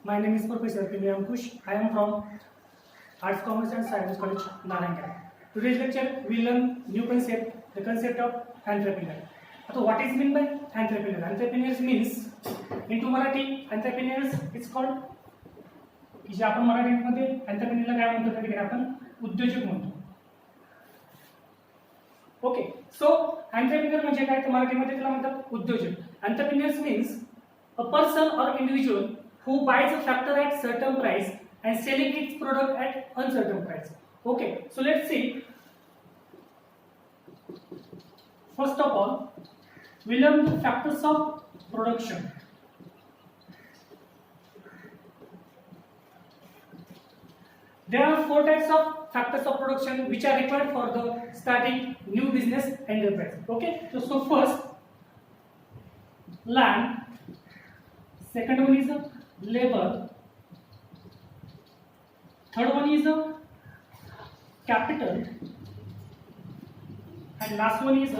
My name is Professor P. Ankush. I am from Arts, Commerce and Science College, Naranga. Today's lecture, we learn new concept, the concept of entrepreneur. So what is meant by entrepreneur? Entrepreneurs means, into Marathi, entrepreneurs it's called, की जे आपण मराठीमध्ये entrepreneurला काय म्हणतो त्या ठिकाणी आपण उद्योजक म्हणतो. ओके, सो entrepreneur म्हणजे काय तर मराठीमध्ये त्याला म्हणतात उद्योजक. Entrepreneurs means a person or individual who buys a factor at certain price and selling its product at uncertain price. Okay, so let's see. First of all, we learn the factors of production. There are four types of factors of production which are required for the starting new business enterprise. Okay, so first, land. Second one is labor. Third one is capital. And last one is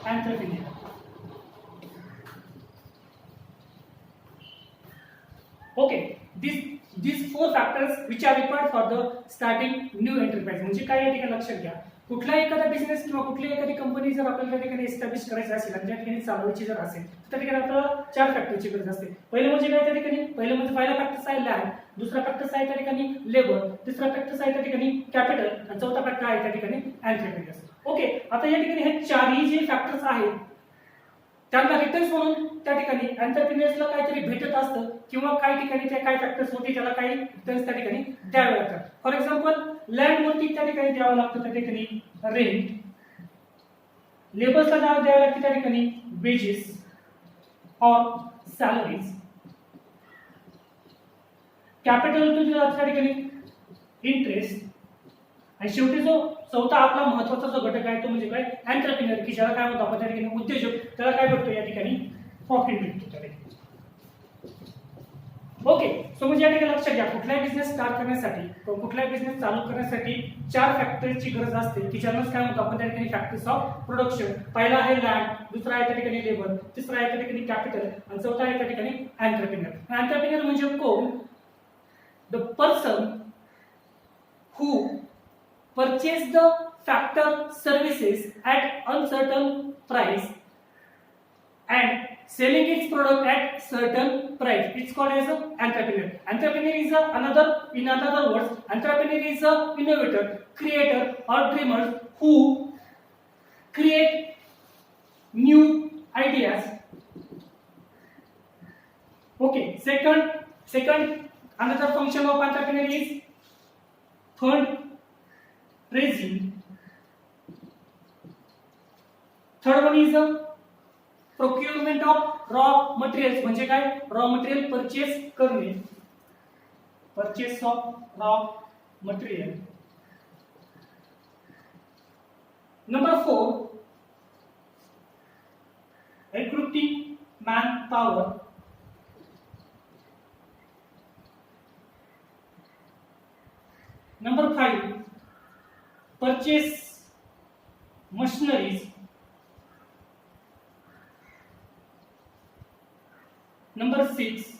entrepreneur. Okay, these four factors which are required for the starting new enterprise. म्हणजे काय या ठिकाणी लक्षात घ्या, कुठला एखादा business किंवा कुठली एखादी कंपनी जर आपल्याला त्या ठिकाणी एस्टॅब्लिश करायची असेल आणि त्या ठिकाणी चालवायची जर असेल तर त्या ठिकाणी आपल्याला चार फॅक्टरची गरज असते. पहिलं म्हणजे काय त्या ठिकाणी, पहिलं म्हणजे पहिला फॅक्टर आहे लँड, दुसरा फॅक्टर आहे त्या ठिकाणी लेबर, तिसरा फॅक्टर आहे त्या ठिकाणी कॅपिटल आणि चौथा फॅक्टर आहे त्या ठिकाणी एंटरप्रेन्योर्स. ओके, आता या ठिकाणी हे चारही जे फॅक्टर्स आहेत त्यांना रिटर्न्स म्हणून त्या ठिकाणी एंटरप्रेन्योर्सला काहीतरी भेटत असतं किंवा काही ठिकाणी त्या काय फॅक्टर्स होते त्याला काही रिटर्न्स त्या ठिकाणी द्यावे लागतात. फॉर एक्झाम्पल, लँड वरती त्या ठिकाणी द्यावं लागतं त्या ठिकाणी रेंट, लेबर्सला द्यावं लागतं त्या ठिकाणी वेजेस और सॅलरीज, कॅपिटल टू त्या ठिकाणी इंटरेस्ट आणि शेवटी जो चौथा आपला महत्त्वाचा जो घटक आहे तो म्हणजे काय एंटरप्रेन्योर, की ज्याला काय म्हणतो आपण त्या ठिकाणी उद्योजक, त्याला काय भेटतो या ठिकाणी प्रॉफिट भेटतो त्या ठिकाणी. ओके, सो म्हणजे या ठिकाणी लक्षात घ्या, कुठलाही बिझनेस स्टार्ट करण्यासाठी किंवा कुठलाही बिझनेस चालू करण्यासाठी चार फॅक्टरची गरज असते की ज्यांनाच काय म्हणतो आपण त्या ठिकाणी फॅक्टर्स ऑफ प्रोडक्शन. पहिला आहे लँड, दुसरा आहे त्या ठिकाणी लेबर, तिसरा आहे त्या ठिकाणी कॅपिटल आणि चौथा आहे त्या ठिकाणी एंटरप्रेन्योर. एंटरप्रेन्योर म्हणजे कोण? The person who purchase the factor services at uncertain price and selling its product at certain price. It's called as an entrepreneur. Entrepreneur is in other words, entrepreneur is a innovator, creator or dreamer who create new ideas. Okay, second another function of entrepreneur is fund raising. Third one is procurement of raw materials. म्हणजे काय, raw material purchase करणे, purchase of raw material. Number 4, recruiting manpower. Number 5, purchase machineries. Number 6,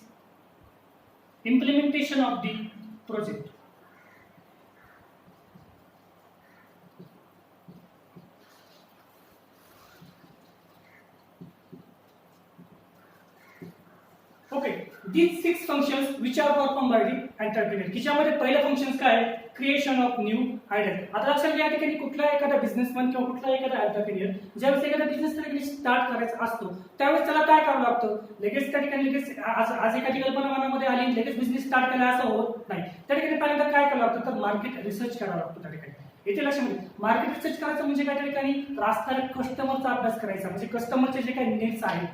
implementation of the project. Okay, these 6 functions which are performed by the entrepreneur. की ज्यामध्ये पहिलं functions काय, creation of new idea. आता लक्षात घ्या, ठिकाणी कुठला एखादा बिझनेसमॅन किंवा कुठला एखादा एंटरप्रेन्योर ज्यावेळेस एखादा बिझनेस ठिकाणी स्टार्ट करायचा असतो त्यावेळेस त्याला काय करावं लागतं, लगेच त्या ठिकाणी लगेच आज एखादी कल्पना मनामध्ये आली लगेच बिझनेस स्टार्ट केला असं होत नाही. त्या ठिकाणी पहिल्यांदा काय करावं लागतं तर मार्केट रिसर्च करावा लागतो. त्या ठिकाणी येथे लक्षामध्ये मार्केट रिसर्च करायचं म्हणजे काय, त्या ठिकाणी रास्ताला कस्टमरचा अभ्यास करायचा, म्हणजे कस्टमरचे जे काही नीड्स आहेत,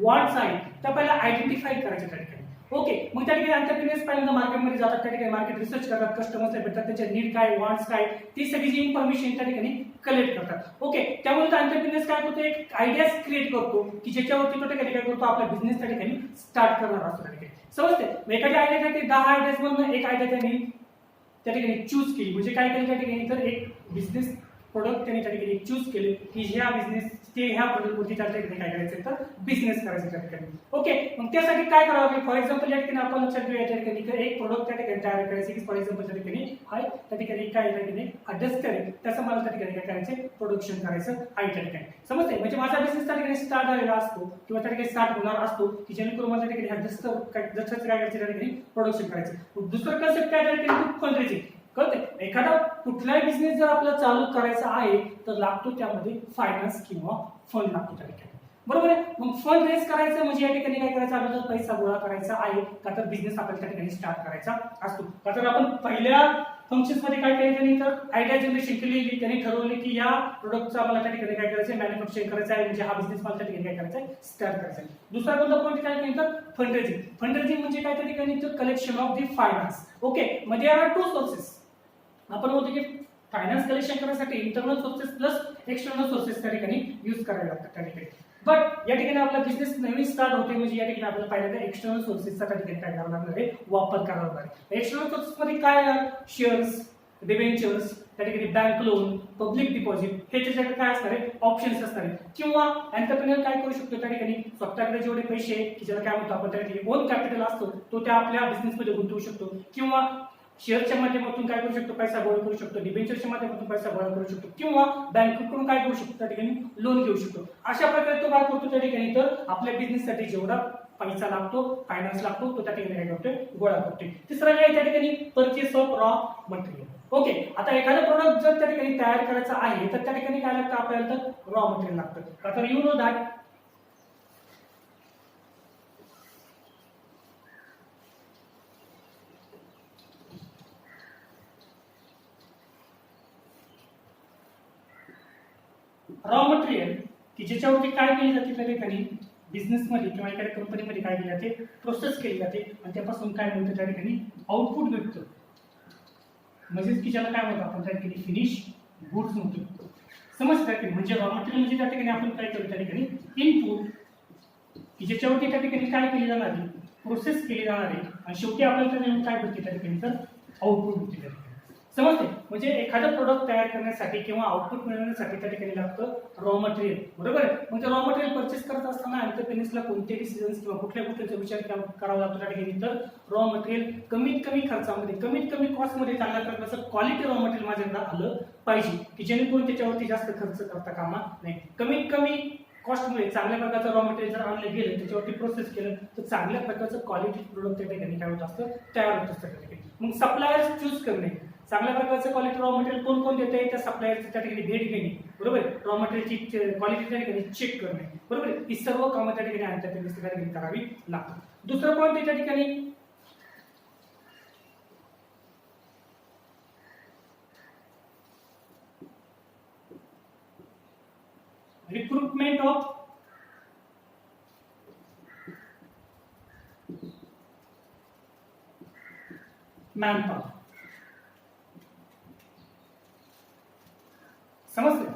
वॉन्ट्स आहेत त्या पहिला आयडेंटिफाय करायचे त्या ठिकाणी. ओके, मग त्या ठिकाणी एंटरप्रेन्योर्स पहिल्यांदा मार्केटमध्ये जातात, त्या ठिकाणी मार्केट रिसर्च करतात, कस्टमर्सला भेटतात, त्यांचे नीड काय, वॉन्ट्स काय, ती सगळी जी इन्फॉर्मेशन त्या ठिकाणी कलेक्ट करतात. ओके, त्यामुळे एंटरप्रेन्योर्स काय करतो, एक आयडियाज क्रिएट करतो की ज्याच्यावरती तो ठिकाणी काय करतो, आपला बिझनेस त्या ठिकाणी स्टार्ट करणार असतो. त्या ठिकाणी समजते, एखादी आयडिया काय 10 आयडियाज मधून एक आयडिया त्यांनी त्या ठिकाणी चूज केली, म्हणजे काय केलं त्या ठिकाणी तर एक बिझनेस प्रोडक्ट त्यांनी त्या ठिकाणी चूज केले की ह्या बिझनेस ते ह्या प्रोडक्टवरती त्या ठिकाणी काय करायचं तर बिझनेस करायचं त्या ठिकाणी. ओके, मग त्यासाठी काय करावं? फॉर एक्झाम्पल या ठिकाणी आपण लक्षात घेऊया त्या ठिकाणी एक प्रोडक्ट त्या ठिकाणी तयार करायचे की फॉर एक्झाम्पल त्या ठिकाणी आहे त्या ठिकाणी काय त्या ठिकाणी डस्टर आहे त्याचं मला त्या ठिकाणी काय करायचं प्रोडक्शन करायचं आहे त्या ठिकाणी. समजते? म्हणजे माझा बिझनेस त्या ठिकाणी स्टार्ट झालेला असतो किंवा त्या ठिकाणी स्टार्ट होणार असतो की जेणेकरून मला त्या ठिकाणी ह्या डस्टरचं काय करायचं त्या ठिकाणी प्रोडक्शन करायचं. दुसरं कन्सेप्ट काय त्या ठिकाणी फंड कळते? एखादा कुठलाही बिझनेस जर आपल्याला चालू करायचा आहे तर लागतो त्यामध्ये फायनान्स किंवा फंड लागतो त्या ठिकाणी. बरोबर आहे? मग फंड रेज करायचं म्हणजे या ठिकाणी काय करायचं आपल्याला पैसा गोळा करायचा आहे का तर बिझनेस आपल्याला त्या ठिकाणी स्टार्ट करायचा असतो. का तर आपण पहिल्या फंक्शन्स मध्ये काय केलं त्यांनी तर आयडिया जनरेशन केलेली, त्यांनी ठरवले की या प्रोडक्टचा मला त्या ठिकाणी काय करायचं मॅन्युफॅक्चरिंग करायचं आहे म्हणजे हा बिझनेस मला त्या ठिकाणी काय करायचा आहे स्टार्ट करायचा आहे. दुसरा कोणता पॉईंट काय केलं तर फंडरेजिंग. फंडरेजिंग म्हणजे काय त्या ठिकाणी तर collection of the finance. Okay, म्हणजे आर टू सोर्सेस. आपण म्हणतो की फायनान्स कलेक्शन करण्यासाठी internal sources plus external sources त्या ठिकाणी यूज करावे लागतात त्या ठिकाणी. बट या ठिकाणी आपला बिझनेस नवीन स्टार्ट होते म्हणजे या ठिकाणी आपल्याला पहिल्यांदा एक्सटर्नल सोर्सेसचा त्या ठिकाणी काय करावं लागणार आहे वापर करावा लागणार आहे. एक्सटर्नल सोर्सेस मध्ये काय शेअर्स, डिबेंचर्स, त्या ठिकाणी बँक लोन, पब्लिक डिपॉझिट हे त्याच्याकडे काय असणार आहे ऑप्शन्स असणार आहे. किंवा एंटरप्रेन्योर काय करू शकतो त्या ठिकाणी स्वतःकडे जेवढे पैसे की ज्याला काय म्हणतो आपण त्या ठिकाणी ओन कॅपिटल असतो तो त्या आपल्या बिझनेसमध्ये गुंतवू शकतो किंवा शेअरच्या माध्यमातून काय करू शकतो पैसा गोळा करू शकतो, डिबेंचरच्या माध्यमातून पैसा गोळा करू शकतो किंवा बँकेकडून काय करू शकतो त्या ठिकाणी लोन घेऊ शकतो. अशा प्रकारे तो काय करतो त्या ठिकाणी तर आपल्या बिझनेससाठी जेवढा पैसा लागतो फायनान्स लागतो तो त्या ठिकाणी काय करतोय गोळा करतोय. तिसरा काय त्या ठिकाणी purchase of raw material. Okay, आता एखादा प्रोडक्ट जर त्या ठिकाणी तयार करायचा आहे तर त्या ठिकाणी काय लागतं आपल्याला तर रॉ मटेरियल लागतं. का तर you know that raw material की ज्याच्यावरती काय केली जाते त्या ठिकाणी बिझनेसमध्ये किंवा एखाद्या कंपनीमध्ये काय केली जाते प्रोसेस केली जाते आणि त्यापासून काय मिळतं त्या ठिकाणी आउटपुट भेटतं. म्हणजेच की ज्याला काय म्हणतो आपण त्या ठिकाणी फिनिश गुड्स म्हणतो. समजतं? म्हणजे रॉ मटेरियल म्हणजे त्या ठिकाणी आपण काय करतो त्या ठिकाणी इनपुट की ज्याच्यावरती त्या ठिकाणी काय केली जाणार आहे प्रोसेस केली जाणार आहे आणि शेवटी आपल्याला त्या काय भेटते त्या ठिकाणी तर आउटपुट भेटते त्या ठिकाणी. समजते? म्हणजे एखादं प्रोडक्ट तयार करण्यासाठी किंवा आउटपुट मिळवण्यासाठी त्या ठिकाणी लागतं रॉ मटेरियल. बरोबर आहे? म्हणजे रॉ मटेरियल परचेस करत असताना एंटरप्रेन्योर्सला कोणते डिसिजन्स किंवा कुठल्या गोष्टींचा विचार करावा लागतो त्या ठिकाणी तर रॉ मटेरियल कमीत कमी खर्चामध्ये कमीत कमी कॉस्टमध्ये चांगल्या प्रकारचं क्वालिटी रॉ मटेरियल माझ्याकडे आलं पाहिजे की जेणेकरून त्याच्यावरती जास्त खर्च करता कामा नाही. कमीत कमी कॉस्टमध्ये चांगल्या प्रकारचं रॉ मटेरियल जर आणलं गेलं त्याच्यावरती प्रोसेस केलं तर चांगल्या प्रकारचं क्वालिटी प्रोडक्ट त्या ठिकाणी काय होत असतं तयार होत असतं त्या ठिकाणी. मग सप्लायर्स चूज करणे, चांगल्या प्रकारचं क्वालिटी रॉ मटेरियल कोण कोण देते त्या सप्लायरच्या त्या ठिकाणी भेट घेणे. बरोबर? रॉ मटेरियलची क्वालिटी त्या ठिकाणी चेक करणे. बरोबर? ही सर्व कामं त्या ठिकाणी एंटरप्रेन्योर्स त्या ठिकाणी करावी लागतात. दुसरं पॉईंट त्या ठिकाणी रिक्रुटमेंट ऑफ मॅनपॉवर. समजलं?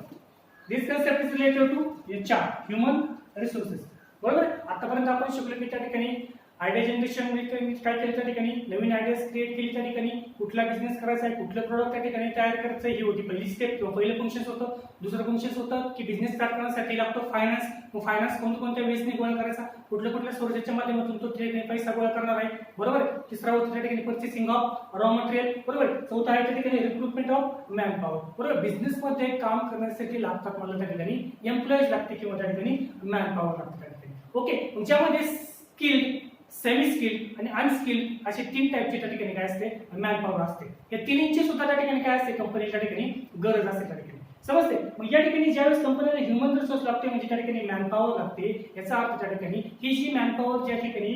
This concept is related to HR human resources. बरोबर? आतापर्यंत आपण शिकलो की त्या ठिकाणी आयडिया जनरेशन काय केलं त्या ठिकाणी नवीन आयडियाज क्रिएट केली त्या ठिकाणी कुठला बिझनेस करायचा आहे कुठलं प्रोडक्ट त्या ठिकाणी तयार करायचं ही होती पहिली स्टेप किंवा पहिलं फंक्शन होतं. दुसरं फंक्शन होतं की बिझनेस स्टार्ट करण्यासाठी लागतो फायनान्स. मग फायनान्स कोणत्या वेजने गोळा करायचा कुठल्या कुठल्या सोर्सेसच्या माध्यमातून तो पैसा गोळा करणार आहे. बरोबर? तिसरा होता त्या ठिकाणी परचेसिंग ऑफ रॉ मटेरियल. बरोबर? चौथा आहे त्या ठिकाणी रिक्रुटमेंट ऑफ मॅन पॉवर. बरोबर? बिझनेसमध्ये काम करण्यासाठी लागतात मला त्या ठिकाणी एम्प्लॉईज लागते किंवा त्या ठिकाणी मॅन पॉवर लागते त्या ठिकाणी. ओके, ज्यामध्ये स्किल्ड, सेमी स्किल्ड आणि अनस्किल्ड असे तीन टाईपचे त्या ठिकाणी काय असते मॅन पॉवर असते. या तिन्हींची सुद्धा त्या ठिकाणी काय असते कंपनीच्या ठिकाणी गरज असते त्या ठिकाणी. समजते? मग या ठिकाणी ज्यावेळेस कंपनीला ह्युमन रिसोर्स लागते म्हणजे त्या ठिकाणी मॅन पॉवर लागते. याचा अर्थ त्या ठिकाणी ही जी मॅन पॉवर ज्या ठिकाणी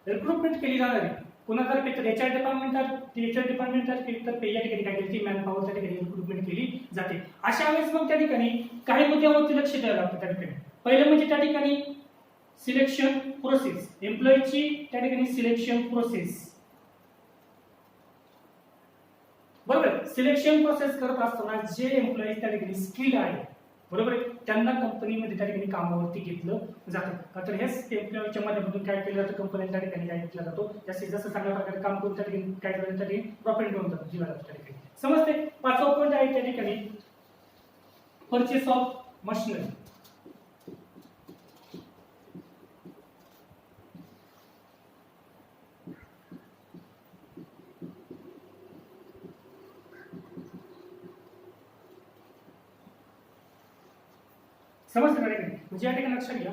रिक्रुटमेंट केली जाणार आहे कोणातर्फे तर HR डिपार्टमेंटतर्फे या ठिकाणी काय केली मॅन पॉवर त्या ठिकाणी रिक्रुटमेंट केली जाते. अशा वेळेस मग त्या ठिकाणी काही मुद्द्यांवरती लक्ष द्यावं लागतं त्या ठिकाणी. पहिलं म्हणजे त्या ठिकाणी सिलेक्शन प्रोसेस, एम्प्लॉईची त्या ठिकाणी सिलेक्शन प्रोसेस. बरोबर? सिलेक्शन प्रोसेस करत असताना जे एम्प्लॉईज त्या ठिकाणी स्किल्ड आहे बरोबर त्यांना कंपनीमध्ये त्या ठिकाणी कामावरती घेतलं जातं. का तर हेच एम्प्लॉईच्या माध्यमातून काय केलं जातं कंपनी त्या ठिकाणी काय घेतलं जातो जास्तीत जास्त चांगल्या प्रकारे काम करून त्या ठिकाणी काय केलं त्या ठिकाणी प्रॉफिट घेऊन जातो दिला जातो त्या ठिकाणी. समजते? पाचवा पॉईंट आहे त्या ठिकाणी परचेस ऑफ मशिनरी. समजतं का नाही? म्हणजे या ठिकाणी लक्षात घ्या